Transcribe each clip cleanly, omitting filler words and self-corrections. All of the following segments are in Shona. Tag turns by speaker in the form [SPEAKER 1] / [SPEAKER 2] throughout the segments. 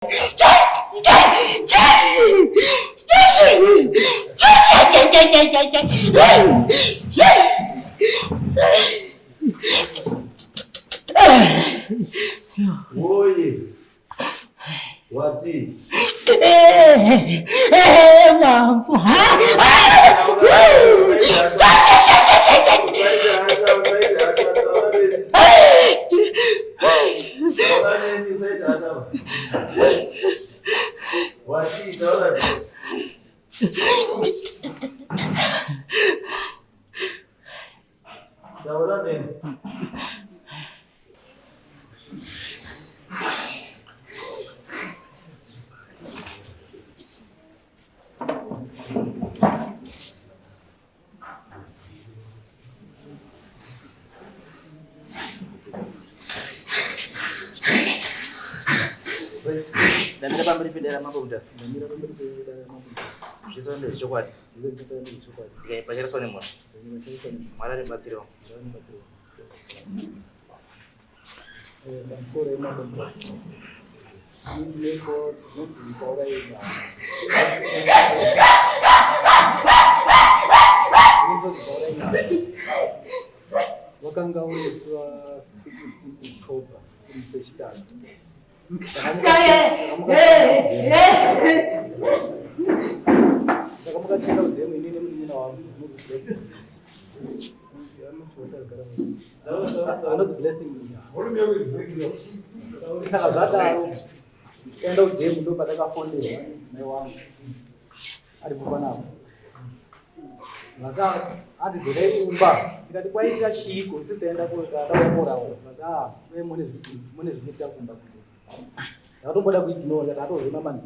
[SPEAKER 1] Oi. Woti.
[SPEAKER 2] Mampu.
[SPEAKER 3] Dan kita pambil di dalam apa udah? Kita sudah cukup. Kayak pelajar soalnya mau. Malah di Basiro.
[SPEAKER 4] Wakanga ulikuwa 16 Oktoba kumseshtaki. Kamu kan cakap dia ini nawam blessing. Blessing. Sangat badal. Enda ujemu ndo pataka fonde nawam. Ari bwana. Maza ati dire umba. Ikati kwa ita chiko sitaenda kwa ndakora. Maza mune zvinoita kumba. Ndatomboda kuignore tatozona mani.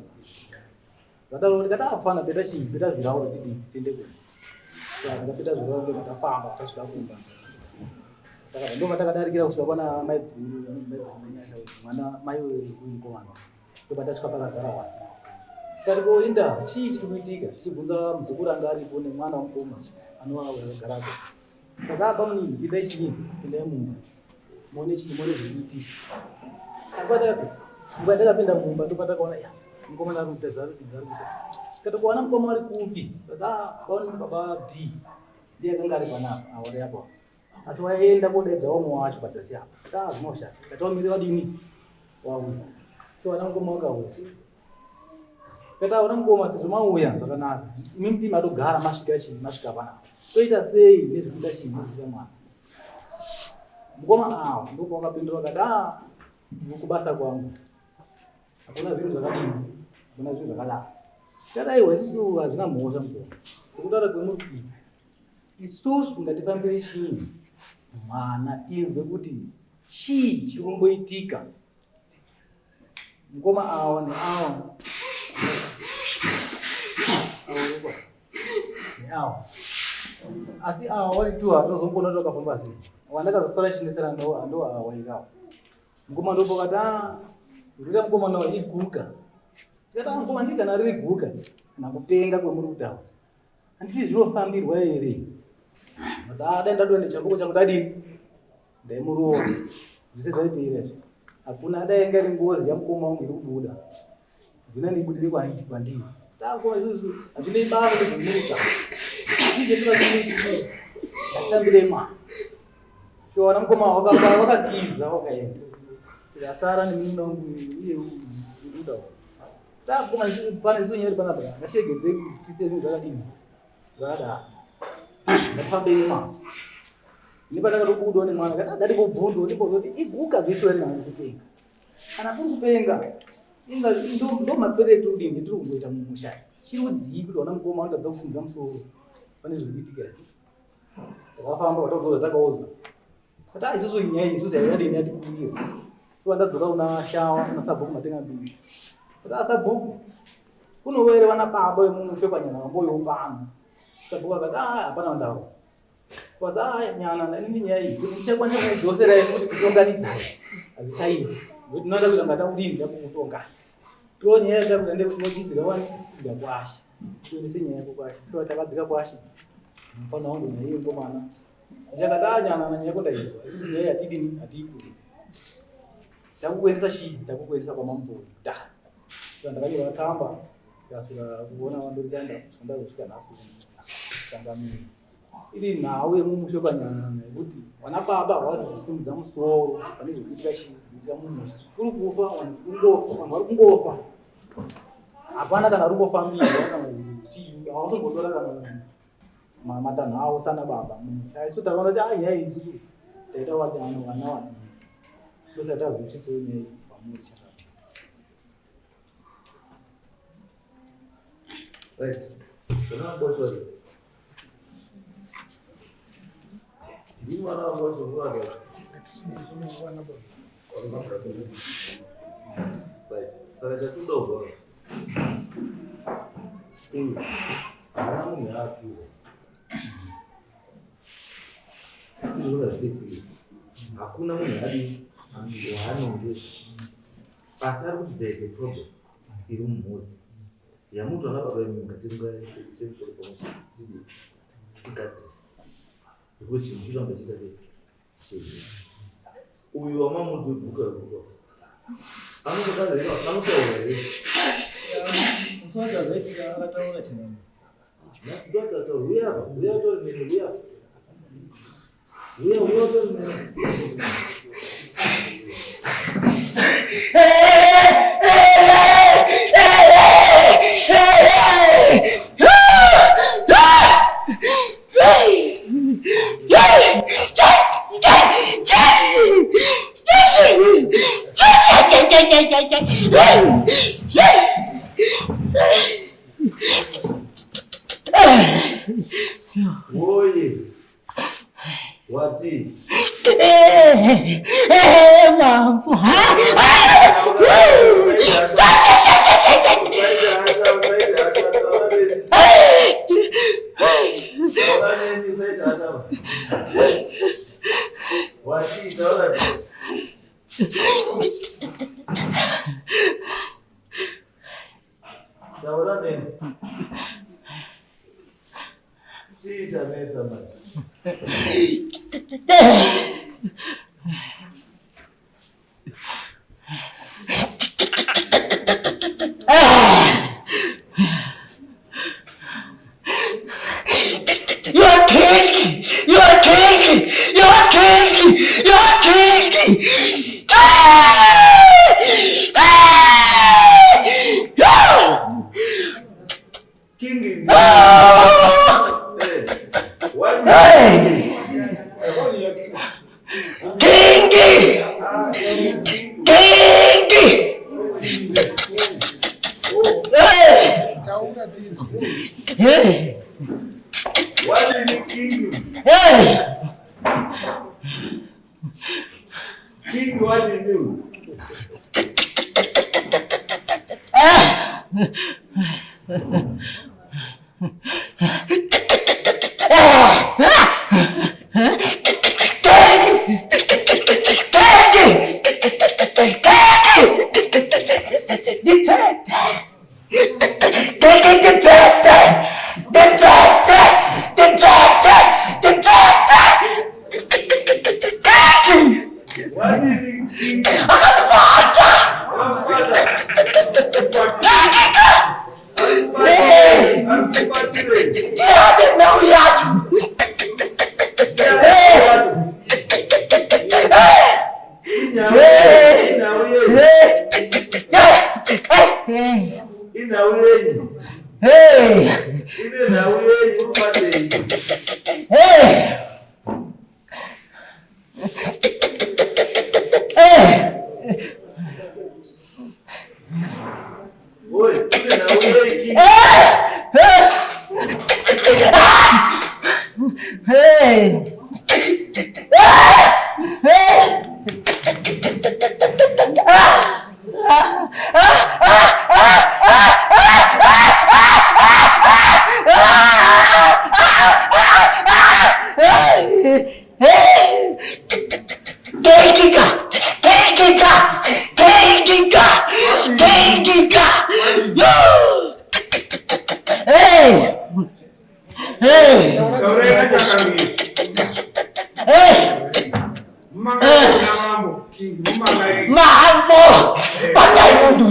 [SPEAKER 4] Zadaro ndikatafana beta chii beta zvirawo kuti tende ku. Saka beta zvirawo kuti tafamba tasvika kumba. Saka ndo matakadarikira kusvika pana mai guru mwana mai wemukomana. Ndo tasvika pakazara wana. Kari koinda chii chikuitika chibvunza muzukuru anga aripo nemwana wamukoma anowa akagarapo. Kazaba muni beta chii tende munhu. Mone chii mone zvikuitika. Saka ndakapinda mumba ndo patakaona ya mukomana ari kuita zvaro kuita. Katokuona mukoma ari kupi? Sasa kaona baba D. Ndiye akanga ari panapa awari apo. Asi waenda kodaidza wamwe wacho padzasi apa. Zvinoshata. Kataomire wadini? Wauya. So wana mukoma wakauya. Kataona mukoma sezvimauya zvakanaka. Imi mtima togara masvika chii masvika panapa. Toita sei nezvekuita chii nezvekuita mwana. Mukoma awo ndo kwakapindura kati mukubasa kwangu. Hakuna zvinhu zvakadini. Hakuna zvinhu zvakadaro. Kadaiwa isusu hazvina mhosva mukoma. Sekutaura kwemuti isusu ngatifambire chii mwana inzwe kuti chii chiri kumboitika. Mukoma awo neawo asi awo wari tu hatozongona kuti wakafamba sei. Wandakazosara chinetsera ndo awairawo. Mukoma ndopo kati ndira mukomana wa iguka. Kata mukoma ndikana riri guka kana kupenga kwemuri kutaura. Handiti zvinofambirwa ere. Maza daenda ndo nechambuko changu dadini. Ndaimurowa. Zvise zvaipera. Hakuna dainga ringozi yamukoma wangu iri kubuda. Zvina ndibudire kwandiri. Takoma isusu hazvinei basa kuti zvimuruka. Ndizve tinozviita. Ndakambire mwana. Shona mukoma wakatiza wakaenda. Tikasara nemuna wangu iye uruda. Takoma pane zonyeri panapa. Ngashegedze kise zvinhu zvakadini. Zvada. Ndafambe mwana. Ndipandakatobudwa nemwana kati agati kubvunzwa kuti iguka zvesho ere nani kupenga. Kana kuri kupenga inga ndo mapereti udini tiri kungoita mumushayi. Chiri udzii kuti wana mukoma watadza kusimudza musoro. Pane zviri kuitika ere. Takafamba watodzoka takaodzwa. Kati isusu nyaya isusu yakadini yatikuira. Ndadzoka kuna shawa kuna sabhuku matenga mbiri. Kuti asabhuku kunowere vana baba vemumusho panyana vamboyo pano. Sabhuku akati hapana ndau. Kwaza nyana nini nyaya iyi kuti ndichakwanisa kudzosera kuti kutonganidza. Azvichaita. Kuti noda kuti ngata udini ndakutonga. Tonyaya kuti ndende kuchidzika wani ndakwashi. Kuendese nyaya kwashi. Takadzika kwashi. Mfana wangu naye ngomana. Ndakatanya nyaya kundaizwa. Asi nyaya atidini atikuti. Ndakukwendesa chii? Ndakukwendesa kwa mambo. ndakanyora tsamba ndasvika kuona vandorikaenda ndazosvika napo changamira iri nhau yemumusho panyanya nekuti vana baba havazi kusimudza musoro pane zvekuitika chiitika mumusha kuri kufa vanhu vari kungofa hapana kana rungofambirwa kana chii havasingodora kana matanho avo sana baba mumusha aisu takaona kuti nyaya isusu taita vati vana vana dosati tazvitisowo nyaya iyi pamuri chakati.
[SPEAKER 3] Right. Kenapa bos lagi? Di mana bos berada? Baik, salah satu dogo. Ini, kamu ni aku. Ini sudah jadi. Aku namun hari, wahana mungkin. Pasar itu there is a problem. Di rumah. Ya mtu anapaka mkatinga sehemu kwa tibu tikati kwa chinjira mbachita sasa uyu wa mama mtu Guka anotokana leo wewe msonga zaidi akataona chini nasi dota to we to ni we to ni Woi, woti.
[SPEAKER 1] Mampu. Mambo, pakai mundu.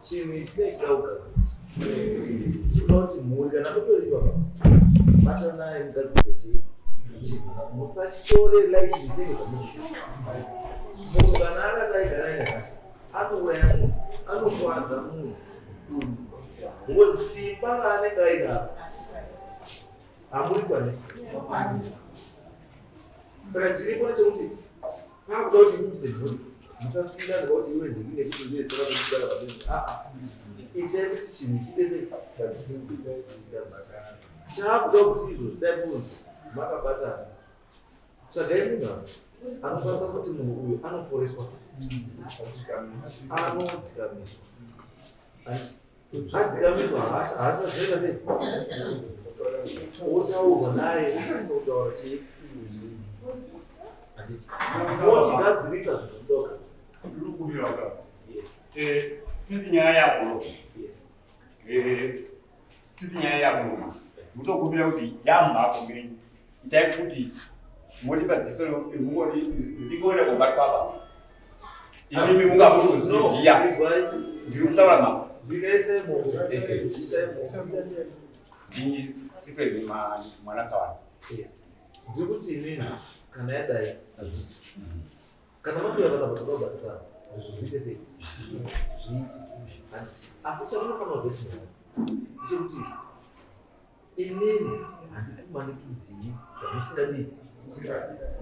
[SPEAKER 3] chimwe chisechidauka chinoti mhuri kana kutoriwa matanaye mugadzise musachitore laiti zvinenge munhu kana akadaigaraina anouraya munhu anokuwadza munhu ngozi simba raanenge ainaro hamurikwanisi. Saka chiripo nechekuti pakuda kuti mubvise mhuri musasingana kuti iwe ndikine kuti ndiyesera kugara padenzi itai kuti chinhu chidese chaakuda kuti izvozvi dai kunzi makabatana tsvagai munhu anokwanisa kuti munhu uyu anoporeswa anodzikamiswa adzikamiswa haasazveka sei otaurwa naye okwanisa kutaura chii motigadzirisa zvinodoka
[SPEAKER 1] rukuriraka siri nyaya yakuro siri nyaya yakuro mutokuvira kuti yamhako menyu itai kuti motipa dziso ndingone kubatwa apa inimi mungamukuziviya ndiri kutaura mama ndini sipeni mwanasa wani
[SPEAKER 3] ndiri kuti inini kana yadai kana matoyavana vatakabatsirana zviite sei zviiti asi chamunofanira kuziva chekuti inini handikumanikidzii zvamusingadii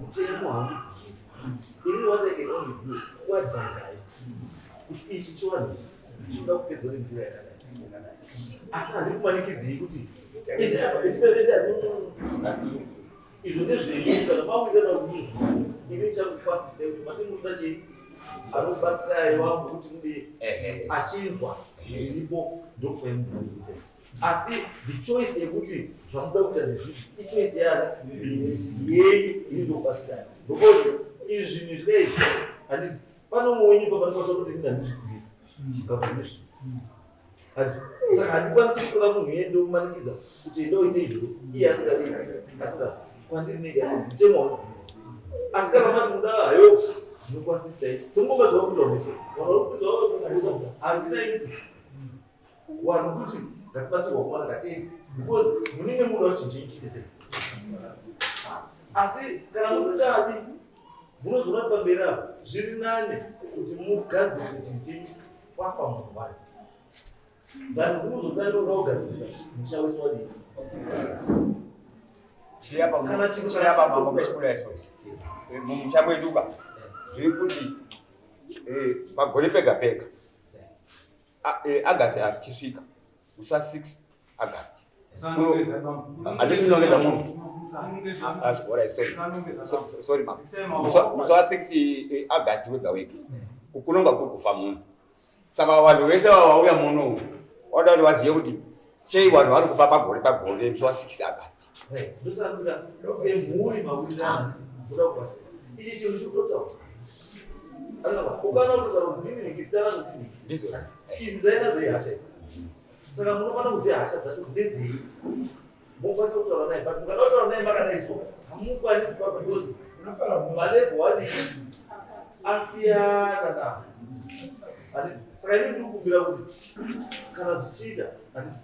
[SPEAKER 3] mutemo hangu inini what I can only do kuadvaisai kuti ichi chiwani chinoda kupedzwa nenzira yakadai asi handikumanikidzii kuti izvo ndezvenyu kana mawirana kuzvo ini chakupasite kuti matimuda chii anobatsirai wangu kuti mude achinzwa zviripo ndokwemukuite asi the choice yekuti zvamuda kuita nezvizvi ichoice yana yenyu ini ndokubatsirai because izvi zvinhu zvidai handisi pano mwenyu papanokwanisa kuti ini handizvikuvira kapaizvi saka handikwanisi kutora munhu yeye ndokumanikidza kuti ndoite izvo iye asinga kwandiri nege mutemo asi kana mati muda hayo ndinokwasisai semungobadziwa kuti wameso wanakuza handina ini wanhu kuti ngatibatsirwa kumwana katei because munenge muda kuti chinhu chiite sei asi kana musingadi munozonati pamberi apo zviri nane kuti mugadzise chinhu kwafa munhu wayo than kunozotanga kugadzisa muchawiswa dii
[SPEAKER 1] kana chiyapa mambo kechikudaiso muchamweduka zviri kuti pagore pega pega agasti asichisvika musi wa6 agasti handinongedza munhu that's what I said. Sorry ma musi wa6 agasti wega wega kunonga kuri kufa munhu saka vanhu vese vauya muno wada kuti vazive kuti sei vanhu vari kufa pagore musi wa6 agasti
[SPEAKER 3] ndosandika semhuri mawirana kuda kubasa ichi chinhu chikutotaura ukana kutotaura kuti ndini nikisitana kuti izi dzaina dzehasha saka munofanira kuziva hasha dzacho ndedzei mokwanisa kutaura naye but mukada kutaura naye makadaiswa hamukwanisi papa because malevhu wadi asiyana navo saka ini ndiri kukumbira kuti kana zvichiita handisi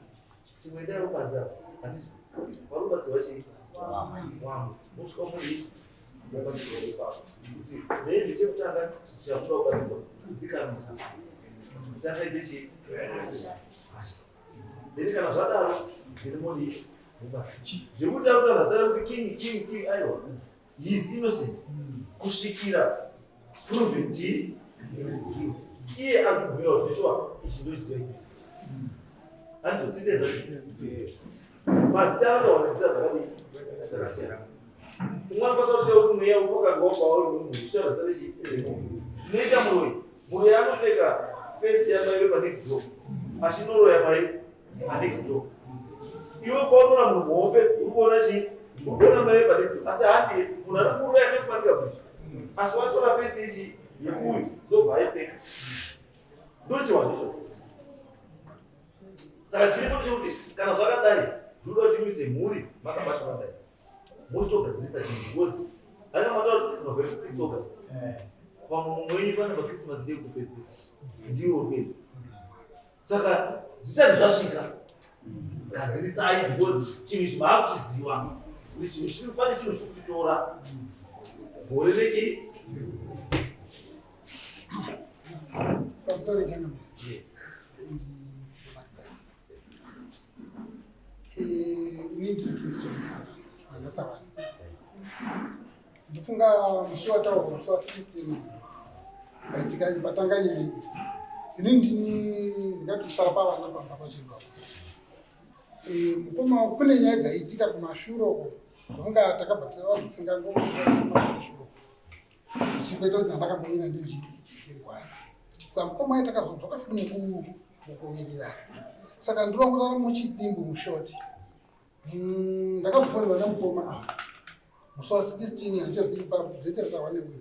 [SPEAKER 3] chimwe ndai rubanza handisi varubadziwa chii wamwe mosvika muri mubatsirwa ipapo kuti maybe chekutanga chamuda kubatsirwa kudzikamisa kuti akaite chii then kana zvadaro ndiri modi zvekuti arikutandazara kuti king aiwa he is innocent kusvikira proven chii iye akubvira kuti ndishuwa ichi ndochiziva izvi handizotiteza mazita anotaura nzira dzakasiyana umwe anokwanisa kutira kuti mweya upakangwapauri munhu uchitaura zita rechi zvinoita muroi anopfeka fesi yamaiwe panext door achinoroya pai panext door iwe paunoona munhu muhombe uri kuona chii urikuona maiwe panext door asi handi munhu ari kuroya nekumanika bridge asi watora fesi ichi yekuyi ndobva aipfeka ndochiwa ndizvo saka chiripo chekuti kana zvakadai zvinoda kuti muise mhuri makabatana dai mochitogadzirisa chinhu because anga mataura 6 November 6 August pamwe mumwenyu pane maChristmas day kupedzisa ndiwo kwenu Saka zvisati zvasvika gadzirisai because chinhu chimaakuchiziva kuti chinhu chiri pane chinhu chikutora gore nechi
[SPEAKER 2] pamusoro changu inini ndiriKristu vanatavana ndifunga musi wataurwa musi wa16 patanga nyaya iyi inini ndingatisara pavana pamba pachirwapa mukoma kune nyaya dzaiitika kumashure uko ndofunga takabva tavakutsinga ngomashure zvichimboita kuti ndandakambonyina ndichirwara saka mukoma waye takazodzoka futi mukuwirirana saka ndinongorara muchidimbu mushoti ndakazofonera nemukoma musi wa16 handichazipa newe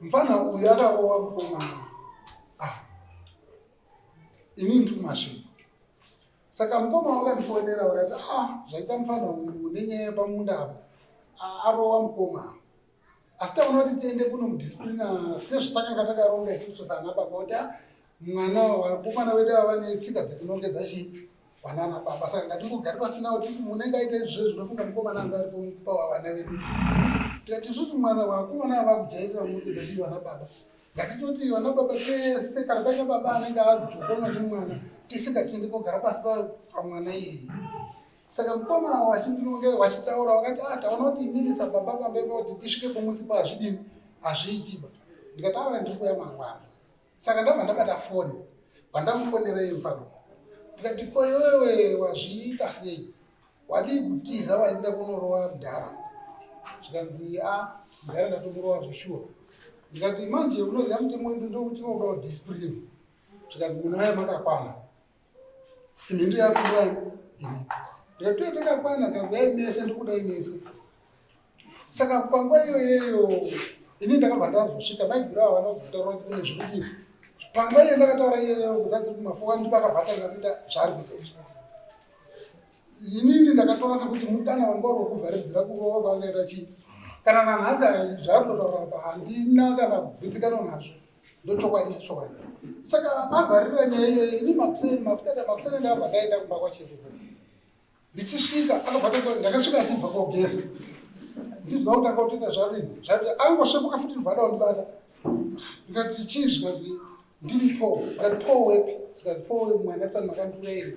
[SPEAKER 2] mufana uyu akarowa mukoma inini ndiri kumasvingo saka mukoma wakandifonera wakati zvaita mufana uyu nenyaya yepamunda apa arowa mukoma asi taona kuti tiende kuno mudisciplina sezvatakanga takaronga isusu sana baba kuti mwana wedu ava netsika dzekunongedza chii wanana baba saka ngatingogari pasina kuti munenge aita izvo zvinofunga mukomana anga ari kupawa vana vedu tikati isusu mwana vakomana ava kujairira munongedza chii vana baba ngatitoti vana baba tese kana paita baba anenge ajokonwa nemwana tisingatindi kogara pasi pamwana iyeye saka mukoma wachitaura wakati taona kuti imini sababa pambeba kuti tisvike pomusi pazvidini hazviitiba ndikati aura ndiri kuya mangwana saka ndabva ndabata foni pandamufonerei mufano ndikati ko iwewe wazviita sei wadii kutiza waenda kunorowa mudhara zvikanzi mudhara ndatomurova zveshuwa ndikati manje unoziva mutemo wedu ndokuti unoda kudiscipline zvikanzi munhu waye makakwana imi ndiyapindirai ndikati takakwana kanzi yainese ndikuda inese saka panguva iyoyeyo ini ndakabva ndazosvika maigura ava vanozotaura kuti kune zvekudini panguva iye ndakataura iyeyo kuzanzi kuti mafuka ndipakabhatanga kuita zvaari kuita izvi inini ndakatora sekuti mukana wanga uri wokuvharidzira kurova kwaangaita chii kana nanhasi zvaatotaura pa handina kana kugwitsikana nazvo ndochokwadi chokwadi saka avharirira nyaya iyoyo ini makuseni ndakabva ndaenda kumba kwachiriko ndichisvika akabva ndakasvika achibva kogeza ndizwa kuti anga kutoita zvarini zvati angosvemuka futi ndivada kundibata ndikati chii zvikati ndiri po ndikati po wepi zvikati po mwana tsani makandiurei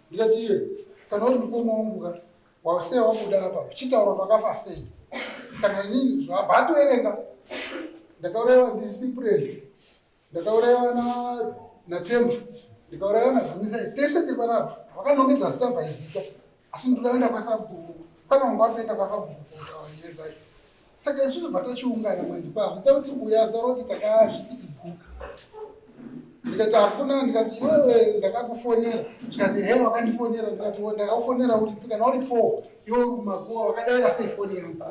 [SPEAKER 2] ndikati iye kana uri mukoma wanguka wasei wabuda apa uchitaura twakafa sei kana inini zvabva atoerenga ndakauraiwa ndisipredi ndakauraiwa natembu ndikauraiwa nazamisai tese tiri panapa vakanongedza zita bhaizika asi ndikaenda kwasabhuku pana wanga watoenda kwasabhuku kutawaiyezai saka isusu bva tachiungana mandipa zvita kuti uya taura kuti takazviti iguka ndikati hakuna ndikati iwewe ndakakufonera zvikati he wakandifonera ndikati ndakakufonera uripi kana uripo iwe uri kumakuwa wakadaira sei foni yangu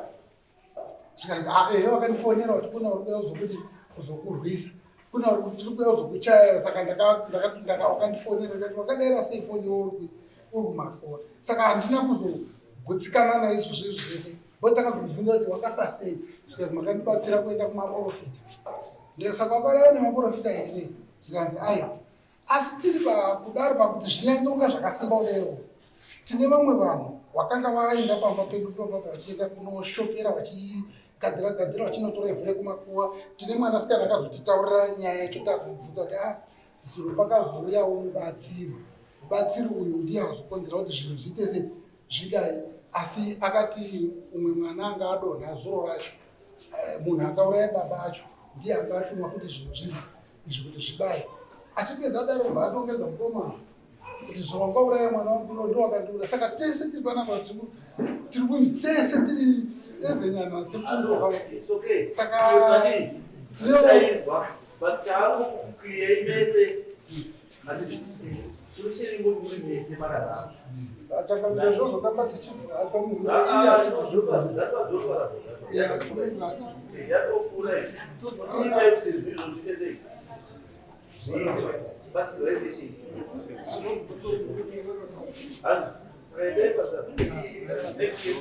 [SPEAKER 2] zvikati he wakandifonera kuti kuna uri kuya uzokuti kuzokurwisa kuna uri tiri kuya uzokuchaya saka wakandifonera ndikati wakadaira sei foni iwe uri kumakuwa saka handina kuzogutsikana naizvo zvezvese bo takazondibvunza kuti wakafa sei zvikati makandibatsira kuenda kumaprofita saka wakaraiwa nemaprofita here zvikanzi asi tiri kudaro pakuti zvinyanzonga zvakasimba kudaiwo tine vamwe vanhu vakanga vaenda pamba pedu papapa vachienda kunoshopera vachigadzira vachinotora ivhu rekumakuwa tine mwanasikana akazotitaurira nyaya yacho takumubvunza kuti zuro pakazouyawo mubatsiri uyu ndiye azokonzera kuti zvinhu zviite zvidai asi akati umwe mwana anga adonha zuro racho munhu akauraya baba acho ndiye anga atuma futi zvinhu izvi kuti zvibaye achipedza daro bva atongedza mukoma kuti zvonga uraya mwana wangu ndo wakandiura saka tese tiri panapa tiri kunzi tese tiri ezenyana tiri kundoka saka tinoirwa
[SPEAKER 3] but charo kucreate mese solution ngo muri mese marara
[SPEAKER 2] atakambira zvozo kamba tichibva pamunhu
[SPEAKER 3] yatofura chite zvizvo zvitese basi wese chiti next year